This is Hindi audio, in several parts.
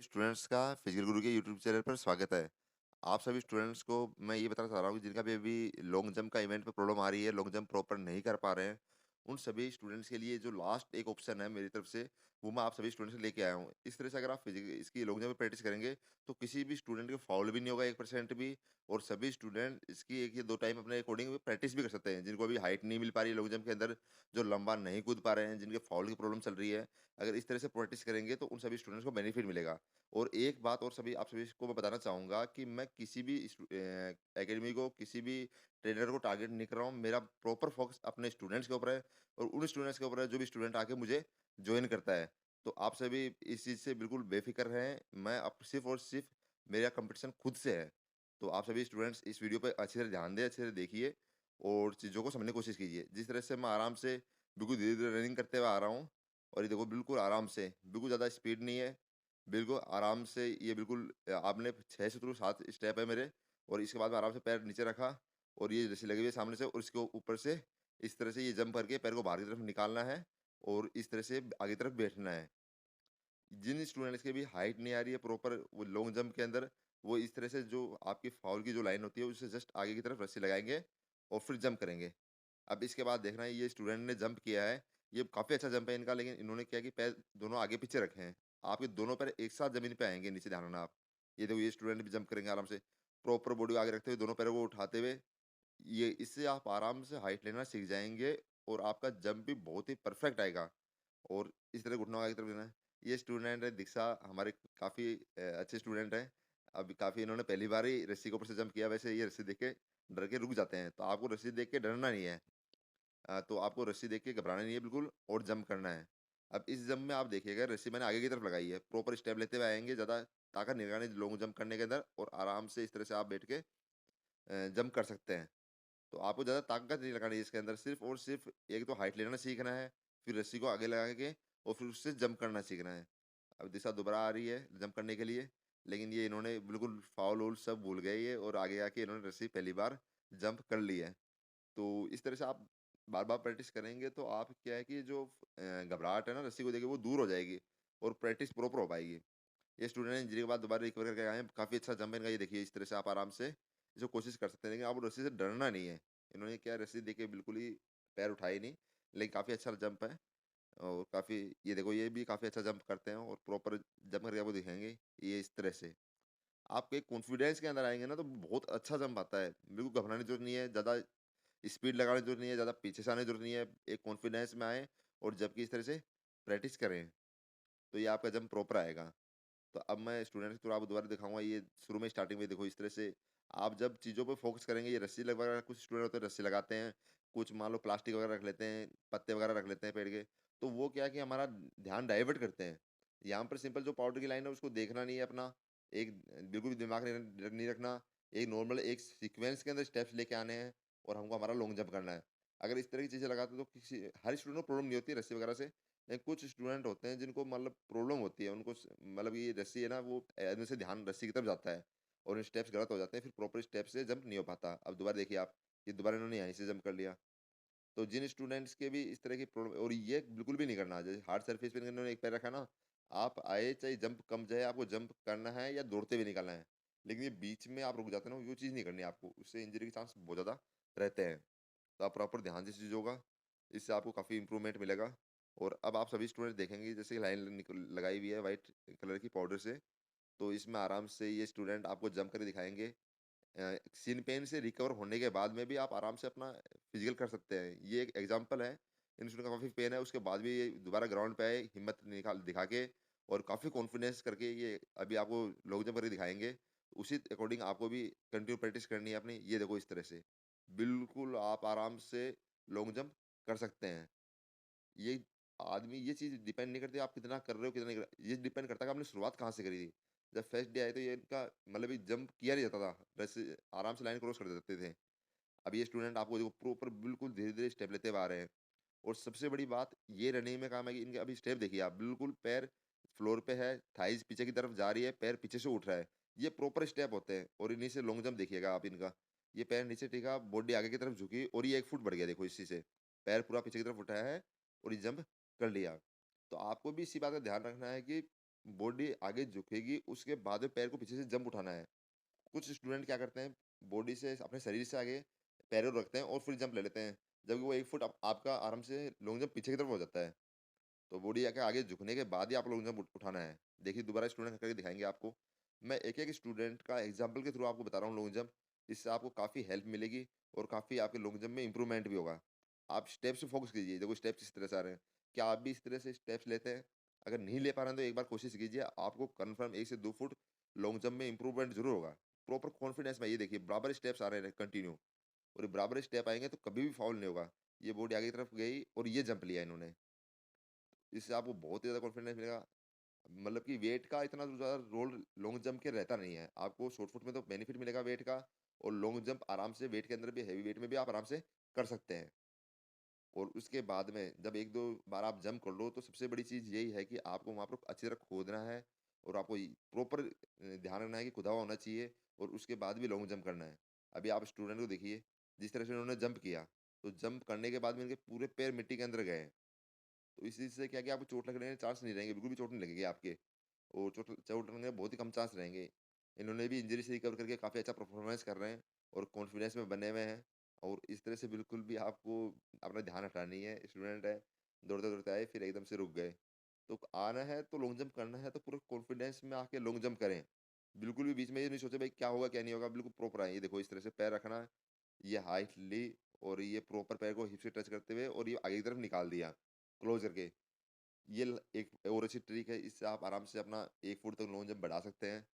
स्टूडेंट्स का फिजिकल गुरु के यूट्यूब चैनल पर स्वागत है। आप सभी स्टूडेंट्स को मैं ये बताना चाह रहा हूँ कि जिनका भी अभी लॉन्ग जंप का इवेंट में प्रॉब्लम आ रही है, लॉन्ग जंप प्रॉपर नहीं कर पा रहे हैं, उन सभी स्टूडेंट्स के लिए जो लास्ट एक ऑप्शन है मेरी तरफ से, वो मैं आप सभी स्टूडेंट्स को लेके आया हूँ। इस तरह से अगर आप इसकी लॉन्ग जंप में प्रैक्टिस करेंगे, तो किसी भी स्टूडेंट का फाउल भी नहीं होगा 1% भी, और सभी स्टूडेंट इसकी 1 या 2 टाइम अपने अकॉर्डिंग प्रैक्टिस भी कर सकते हैं। जिनको अभी हाइट नहीं मिल पा रही है लॉन्ग जंप के अंदर, जो लंबा नहीं कूद पा रहे हैं, जिनके फाउल की प्रॉब्लम चल रही है, अगर इस तरह से प्रैक्टिस करेंगे तो उन सभी स्टूडेंट्स को बेनिफिट मिलेगा। और एक बात और सभी आप सभी को मैं बताना चाहूँगा कि मैं किसी भी एकेडमी को, किसी भी ट्रेनर को टारगेट नहीं कर रहा हूँ। मेरा प्रॉपर फ़ोकस अपने स्टूडेंट्स के ऊपर है और उन स्टूडेंट्स के ऊपर है जो भी स्टूडेंट आके मुझे जॉइन करता है। तो आप सभी इस चीज़ से बिल्कुल बेफ़िक्र रहें। मैं अब सिर्फ़ और सिर्फ़ मेरा कॉम्पिटिशन खुद से है। तो आप सभी स्टूडेंट्स इस वीडियो पे अच्छे से ध्यान दें, अच्छे से देखिए और चीज़ों को समझने की कोशिश कीजिए। जिस तरह से मैं आराम से बिल्कुल धीरे-धीरे रनिंग करते हुए आ रहा हूँ और ये देखो बिल्कुल आराम से, बिल्कुल ज़्यादा स्पीड नहीं है, बिल्कुल आराम से ये बिल्कुल आपने 6 से थ्रू 7 स्टेप है मेरे और इसके बाद में आराम से पैर नीचे रखा और ये रस्सी लगी हुई है सामने से और इसके ऊपर से इस तरह से ये जंप करके पैर को बाहर की तरफ निकालना है और इस तरह से आगे की तरफ बैठना है। जिन स्टूडेंट्स की भी हाइट नहीं आ रही है प्रॉपर वो लॉन्ग जंप के अंदर, वो इस तरह से जो आपकी फाउल की जो लाइन होती है उससे जस्ट आगे की तरफ रस्सी लगाएँगे और फिर जंप करेंगे। अब इसके बाद देखना है ये स्टूडेंट ने जंप किया है, ये काफ़ी अच्छा जंप है इनका, लेकिन इन्होंने क्या कि पैर दोनों आगे-पीछे रखे हैं। आपके दोनों पैर एक साथ ज़मीन पे आएँगे, नीचे ध्यान रखना आप। ये देखो ये स्टूडेंट भी जंप करेंगे आराम से, प्रॉपर बॉडी को आगे रखते हुए दोनों पैरों को उठाते हुए, ये इससे आप आराम से हाइट लेना सीख जाएँगे और आपका जंप भी बहुत ही परफेक्ट आएगा। और इस तरह घुटनों को आगे की तरफ लेना है। ये स्टूडेंट है दीक्षा, हमारे काफ़ी अच्छे स्टूडेंट हैं। अभी काफ़ी इन्होंने पहली बार ही रस्सी के ऊपर से जंप किया, वैसे ये रस्सी देख के डर के रुक जाते हैं। तो आपको रस्सी देख के डरना नहीं है। तो आपको रस्सी देख के घबराना नहीं है बिल्कुल और जंप करना है। अब इस जंप में आप देखिएगा रस्सी मैंने आगे की तरफ लगाई है, प्रॉपर स्टेप लेते हुए आएँगे, ज़्यादा ताकत नहीं लगानी लॉन्ग जंप करने के अंदर और आराम से इस तरह से आप बैठ के जंप कर सकते हैं। तो आपको ज़्यादा ताकत नहीं लगानी है इसके अंदर, सिर्फ़ और सिर्फ़ एक तो हाइट लेना सीखना है, फिर रस्सी को आगे लगा के और फिर उससे जंप करना सीखना है। अब दिशा दोबारा आ रही है जंप करने के लिए, लेकिन ये इन्होंने बिल्कुल फाउल-वाउल सब भूल गए ये और आगे आके इन्होंने रस्सी पहली बार जंप कर ली है। तो इस तरह से आप बार-बार प्रैक्टिस करेंगे तो आप क्या है कि जो घबराहट है ना रस्सी को देके वो दूर हो जाएगी और प्रैक्टिस प्रॉपर हो पाएगी। ये स्टूडेंट हैं इंजरी के बाद दोबारा रिकवर करके आए हैं, काफ़ी अच्छा जंप है इनका, ये देखिए इस तरह से आप आराम से इसको कोशिश कर सकते हैं, लेकिन आपको रस्सी से डरना नहीं है। इन्होंने क्या रस्सी देके बिल्कुल ही पैर उठाए नहीं, लेकिन काफ़ी अच्छा जंप है और काफ़ी ये देखो ये भी काफ़ी अच्छा जंप करते हैं और प्रॉपर जंप करके आपको दिखाएँगे, ये इस तरह से। आपके एक कॉन्फिडेंस के अंदर आएँगे ना तो बहुत अच्छा जंप आता है, बिल्कुल घबराने की ज़रूरत नहीं है, ज़्यादा स्पीड लगाने की ज़रूरत नहीं है, ज़्यादा पीछे से आने की ज़रूरत नहीं है, एक कॉन्फिडेंस में आएँ और जबकि इस तरह से प्रैक्टिस करें, तो ये आपका जंप प्रॉपर आएगा। तो अब मैं स्टूडेंट्स के थ्रू आपको दोबारा दिखाऊँगा, ये शुरू में स्टार्टिंग में देखो इस तरह से आप जब चीज़ों पे फ़ोकस करेंगे, ये रस्सी वगैरह कुछ स्टूडेंट होते हैं रस्सी लगाते हैं, कुछ मान लो प्लास्टिक वगैरह रख लेते हैं, पत्ते वगैरह रख लेते हैं पेड़ के, तो वो क्या है कि हमारा ध्यान डाइवर्ट करते हैं। यहाँ पर सिंपल जो पाउडर की लाइन है उसको देखना नहीं है अपना, एक बिल्कुल भी दिमाग नहीं रखना, एक नॉर्मल एक सीक्वेंस के अंदर स्टेप्स लेके आने हैं और हमको हमारा लॉन्ग जंप करना है। अगर इस तरह की चीज़ें लगाते हो तो किसी हर स्टूडेंट को प्रॉब्लम नहीं होती है रस्सी वगैरह से, लेकिन कुछ स्टूडेंट होते हैं जिनको मतलब प्रॉब्लम होती है, उनको मतलब ये रस्सी है ना वो इनमें से ध्यान रस्सी की तरफ जाता है और स्टेप्स गलत हो जाते हैं, फिर प्रॉपर स्टेप से जंप नहीं हो पाता। अब दोबारा देखिए आप, ये दोबारा इन्होंने यहीं से जंप कर लिया। तो जिन स्टूडेंट्स के भी इस तरह की प्रॉब्लम और ये बिल्कुल भी नहीं करना, जैसे हार्ड सरफेस पे इन्होंने एक पैर रखा ना, आप आए चाहे जंप कम जाए, आपको जंप करना है या दौड़ते हुए निकलना है। लेकिन ये बीच में आप रुक जाते हैं ना, वो चीज़ नहीं करनी है आपको, उससे इंजरी के चांस बहुत ज़्यादा रहते हैं। तो आप प्रॉपर ध्यान से चीज़ होगा, इससे आपको काफ़ी इम्प्रूवमेंट मिलेगा। और अब आप सभी स्टूडेंट देखेंगे जैसे लाइन लगाई हुई है वाइट कलर की पाउडर से, तो इसमें आराम से ये स्टूडेंट आपको जंप करके दिखाएँगे। सिन पेन से रिकवर होने के बाद में भी आप आराम से अपना फिजिकल कर सकते हैं। ये एक एग्जांपल है, इन स्टूडेंट का काफ़ी पेन है, उसके बाद भी ये दोबारा ग्राउंड पे आए, हिम्मत निकाल दिखा के और काफ़ी कॉन्फिडेंस करके ये अभी आपको लॉन्ग जंप करके दिखाएँगे। उसी अकॉर्डिंग आपको भी कंटिन्यू प्रैक्टिस करनी है अपनी, ये देखो इस तरह से। बिल्कुल आप आराम से लॉन्ग जंप कर सकते हैं। ये आदमी ये चीज़ डिपेंड नहीं करती आप कितना कर रहे हो, कितना नहीं कर रहे हो। ये डिपेंड करता है कि आपने शुरुआत कहाँ से करी थी। जब फर्स्ट डे आए तो ये इनका मतलब ये जंप किया नहीं जाता था। वैसे आराम से लाइन क्रॉस कर देते थे। अब ये स्टूडेंट आपको देखो प्रॉपर बिल्कुल धीरे-धीरे स्टेप लेते हुए आ रहे हैं। और सबसे बड़ी बात ये रनिंग में काम है कि इनके अभी स्टेप देखिए आप, बिल्कुल पैर फ्लोर पे है, थाइज़ पीछे की तरफ जा रही है, पैर पीछे से उठ रहा है। ये प्रॉपर स्टेप होते हैं और इन्हीं से लॉन्ग जंप देखिएगा आप इनका। ये पैर नीचे टिका, बॉडी आगे की तरफ झुकी और ये 1 फुट बढ़ गया देखो इसी से। पैर पूरा पीछे की तरफ उठाया है और ये जंप कर लिया। तो आपको भी इसी बात का ध्यान रखना है कि बॉडी आगे झुकेगी, उसके बाद में पैर को पीछे से जंप उठाना है। कुछ स्टूडेंट क्या करते हैं, बॉडी से अपने शरीर से आगे पैरों रखते हैं और फिर जंप ले लेते हैं। जबकि वो 1 फुट आपका आराम से लॉन्ग जंप पीछे की तरफ हो जाता है। तो बॉडी आके आगे झुकने के बाद ही आप लॉन्ग जंप उठाना है। देखिए दोबारा स्टूडेंट करके दिखाएँगे आपको। मैं एक-एक स्टूडेंट का एग्ज़ाम्पल के थ्रू आपको बता रहा हूँ लॉन्ग जंप, इससे आपको काफ़ी हेल्प मिलेगी और काफ़ी आपके लॉन्ग जंप में इम्प्रूवमेंट भी होगा। आप स्टेप्स पे फ़ोकस कीजिए, देखो स्टेप्स इस तरह से आ रहे हैं। क्या आप भी इस तरह से स्टेप्स लेते हैं? अगर नहीं ले पा रहे हैं तो एक बार कोशिश कीजिए, आपको कन्फर्म 1 से 2 फुट लॉन्ग जंप में इम्प्रूवमेंट ज़रूर होगा। प्रॉपर कॉन्फिडेंस में ये देखिए बराबर स्टेप्स आ रहे हैं कंटिन्यू, और ये बराबर स्टेप आएँगे तो कभी भी फाउल नहीं होगा। ये बॉडी आगे की तरफ गई और ये जंप लिया इन्होंने। इससे आपको बहुत ही ज़्यादा कॉन्फिडेंस मिलेगा। मतलब कि वेट का इतना तो ज़्यादा रोल लॉन्ग जंप के रहता नहीं है। आपको शॉर्ट पुट में तो बेनिफिट मिलेगा वेट का, और लॉन्ग जंप आराम से वेट के अंदर भी हेवी वेट में भी आप आराम से कर सकते हैं। और उसके बाद में जब 1-2 बार आप जंप कर लो तो सबसे बड़ी चीज़ यही है कि आपको वहाँ पर अच्छी तरह खोदना है, और आपको प्रॉपर ध्यान रखना है कि खुदा हुआ होना चाहिए, और उसके बाद भी लॉन्ग जंप करना है। अभी आप स्टूडेंट को देखिए, जिस तरह से उन्होंने जंप किया, तो जंप करने के बाद में इनके पूरे पैर मिट्टी के अंदर गए हैं। तो इस चीज़ से क्या है कि आपको चोट लगने के चांस नहीं रहेंगे, बिल्कुल भी चोट नहीं लगेगी आपके। और चोट चोट लगने के बहुत ही कम चांस रहेंगे। इन्होंने भी इंजरी से रिकवर करके काफ़ी अच्छा परफॉर्मेंस कर रहे हैं और कॉन्फिडेंस में बने हुए हैं। और इस तरह से बिल्कुल भी आपको अपना ध्यान हटाना नहीं है, स्टूडेंट है, दौड़ते-दौड़ते आए फिर एकदम से रुक गए। तो आना है तो लॉन्ग जंप करना है तो पूरे कॉन्फिडेंस में आके लॉन्ग जंप करें। बिल्कुल भी बीच में ये नहीं सोचे भाई क्या होगा, क्या नहीं होगा, बिल्कुल प्रॉपर आएँ। ये देखो इस तरह से पैर रखना, ये हाइट ली, और ये प्रॉपर पैर को हिप से टच करते हुए और ये आगे की तरफ निकाल दिया, क्लोज़ करके। ये एक और अच्छी ट्रिक है, इससे आप आराम से अपना 1 फुट तक लॉन्ग जंप बढ़ा सकते हैं,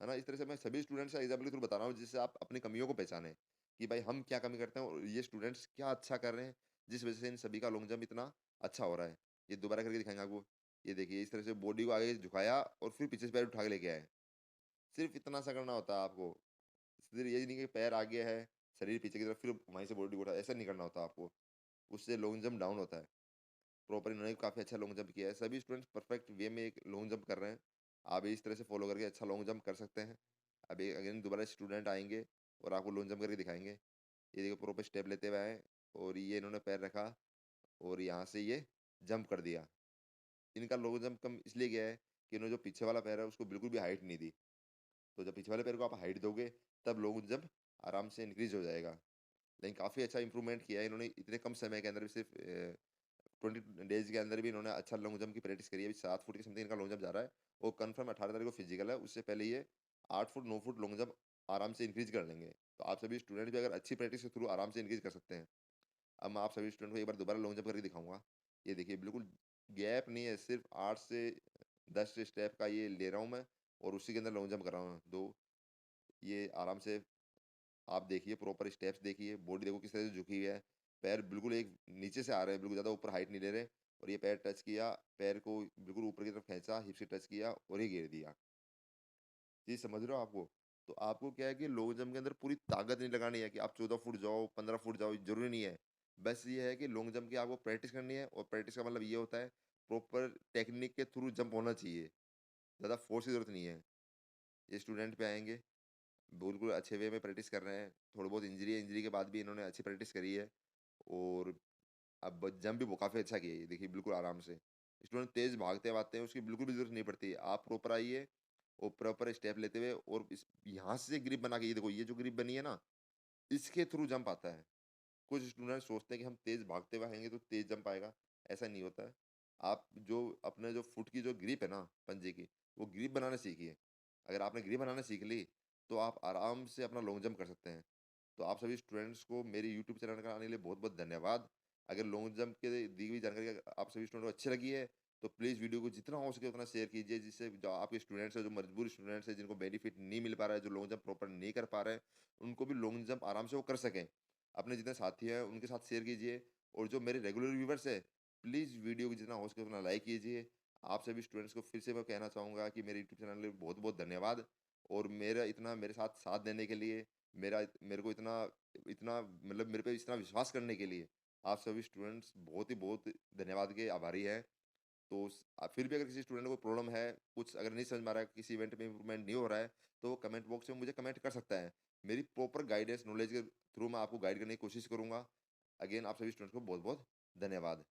है ना? इस तरह से मैं सभी स्टूडेंट्स का एग्ज़ाम्पल के थ्रू बता रहा हूँ, जिससे आप अपनी कमियों को पहचानें, कि भाई हम क्या कमी करते हैं और ये स्टूडेंट्स क्या अच्छा कर रहे हैं, जिस वज़ह से इन सभी का लॉन्ग जंप इतना अच्छा हो रहा है। ये दोबारा करके दिखाएँगे आपको। ये देखिए इस तरह से बॉडी को आगे झुकाया और फिर पीछे से पैर उठा के लेके आए। सिर्फ़ इतना सा करना होता है आपको। सिर्फ़ यही नहीं कि पैर आगे है, शरीर पीछे की तरफ, फिर वहीं से बॉडी को उठा, ऐसा नहीं करना होता आपको। उससे लॉन्ग जंप डाउन होता है। प्रॉपर इन्होंने भी काफ़ी अच्छा लॉन्ग जंप किया है। सभी स्टूडेंट्स परफेक्ट वे में एक लॉन्ग जंप कर रहे हैं। आप भी इस तरह से फॉलो करके अच्छा लॉन्ग जंप कर सकते हैं। अभी अगेन दोबारा स्टूडेंट आएँगे और आपको लॉन्ग जंप करके दिखाएँगे। ये देखिए प्रॉपर स्टेप लेते हुए आए, और ये इन्होंने पैर रखा और यहाँ से ये जंप कर दिया। इनका लॉन्ग जंप कम इसलिए गया है कि इन्होंने जो पीछे वाला पैर है उसको बिल्कुल भी हाइट नहीं दी। तो जब पीछे वाले पैर को आप हाइट दोगे तब लॉन्ग जंप आराम से इंक्रीज़ हो जाएगा। लेकिन काफ़ी अच्छा इंप्रूवमेंट किया है इन्होंने इतने कम समय के अंदर, सिर्फ़ 20 डेज़ के अंदर भी इन्होंने अच्छा लॉन्ग जंप की प्रैक्टिस करी है। अभी 7 फुट की समथिंग इनका लॉन्ग जंप जा रहा है। वो कन्फर्म 18 तारीख को फिजिकल है, उससे पहले ये 8 फुट 9 फुट लॉन्ग जंप आराम से इंक्रीज़ कर लेंगे। तो आप सभी स्टूडेंट भी अगर अच्छी प्रैक्टिस के थ्रू आराम से इंक्रीज़ कर सकते हैं। अब मैं आप सभी स्टूडेंट को एक बार दोबारा लॉन्ग जंप करके दिखाऊँगा। ये देखिए बिल्कुल गैप नहीं है, सिर्फ़ 8 से 10 स्टेप का ये ले रहा हूँ मैं, और उसी के अंदर लॉन्ग जंप कर रहा हूँ। 2 ये आराम से आप देखिए, प्रॉपर स्टेप्स देखिए, बॉडी देखो किस तरह से झुकी हुई है। पैर बिल्कुल एक नीचे से आ रहे हैं, बिल्कुल ज़्यादा ऊपर हाइट नहीं ले रहे, और ये पैर टच किया, पैर को बिल्कुल ऊपर की तरफ खींचा, हिप से टच किया और ये गिर दिया। जी, समझ रहे हो आपको? तो आपको क्या है कि लॉन्ग जंप के अंदर पूरी ताकत नहीं लगानी है कि आप 14 फुट जाओ, 15 फुट जाओ, ज़रूरी नहीं है। बस ये है कि लॉन्ग जंप की आपको प्रैक्टिस करनी है, और प्रैक्टिस का मतलब ये होता है प्रॉपर टेक्निक के थ्रू जंप होना चाहिए। ज़्यादा फोर्स की ज़रूरत नहीं है। ये स्टूडेंट पे आएँगे, बिल्कुल अच्छे वे में प्रैक्टिस कर रहे हैं। थोड़ी बहुत इंजरी है, इंजरी के बाद भी इन्होंने अच्छी प्रैक्टिस करी है, और अब जंप भी वो काफ़ी अच्छा किया है, ये देखिए बिल्कुल आराम से। स्टूडेंट तेज़ भागते-वागते हैं, उसकी बिल्कुल भी ज़रूरत नहीं पड़ती। आप प्रॉपर आइए और प्रॉपर स्टेप लेते हुए, और इस यहाँ से ग्रिप बना के, ये देखो ये जो ग्रिप बनी है ना, इसके थ्रू जंप आता है। कुछ स्टूडेंट सोचते हैं कि हम तेज़ भागते हुए आएँगे तो तेज़ जंप आएगा, ऐसा नहीं होता है। आप जो अपने जो फुट की जो ग्रिप है ना, पंजे की, वो ग्रिप बनाना सीखिए। अगर आपने ग्रिप बनाना सीख ली, तो आप आराम से अपना लॉन्ग जंप कर सकते हैं। तो आप सभी स्टूडेंट्स को मेरे यूट्यूब चैनल पर आने के लिए बहुत-बहुत धन्यवाद। अगर लॉन्ग जंप के दी हुई जानकारी अगर आप सभी स्टूडेंट को अच्छी लगी है, तो प्लीज़ वीडियो को जितना हो सके उतना शेयर कीजिए, जिससे जो आपके स्टूडेंट्स हैं, जो मजबूर स्टूडेंट्स हैं, जिनको बेनिफिट नहीं मिल पा रहा है, जो लॉन्ग जंप प्रॉपर नहीं कर पा रहे हैं, उनको भी लॉन्ग जंप आराम से वो कर सकें। अपने जितने साथी हैं उनके साथ शेयर कीजिए, और जो मेरे रेगुलर व्यूवर्स हैं, प्लीज़ वीडियो को जितना हो सके उतना लाइक कीजिए। आप सभी स्टूडेंट्स को फिर से मैं कहना चाहूँगा कि मेरे यूट्यूब चैनल में बहुत-बहुत धन्यवाद, और मेरा इतना मेरे साथ साथ देने के लिए, मेरे को इतना इतना मतलब मेरे पे इतना विश्वास करने के लिए, आप सभी स्टूडेंट्स बहुत ही बहुत धन्यवाद के आभारी हैं। तो फिर भी अगर किसी स्टूडेंट को प्रॉब्लम है, कुछ अगर नहीं समझ में आ रहा है, किसी इवेंट में इम्प्रूवमेंट नहीं हो रहा है, तो वो कमेंट बॉक्स में मुझे कमेंट कर सकता है। मेरी प्रॉपर गाइडेंस, नॉलेज के थ्रू मैं आपको गाइड करने की कोशिश करूँगा। अगेन आप सभी स्टूडेंट्स को बहुत-बहुत धन्यवाद।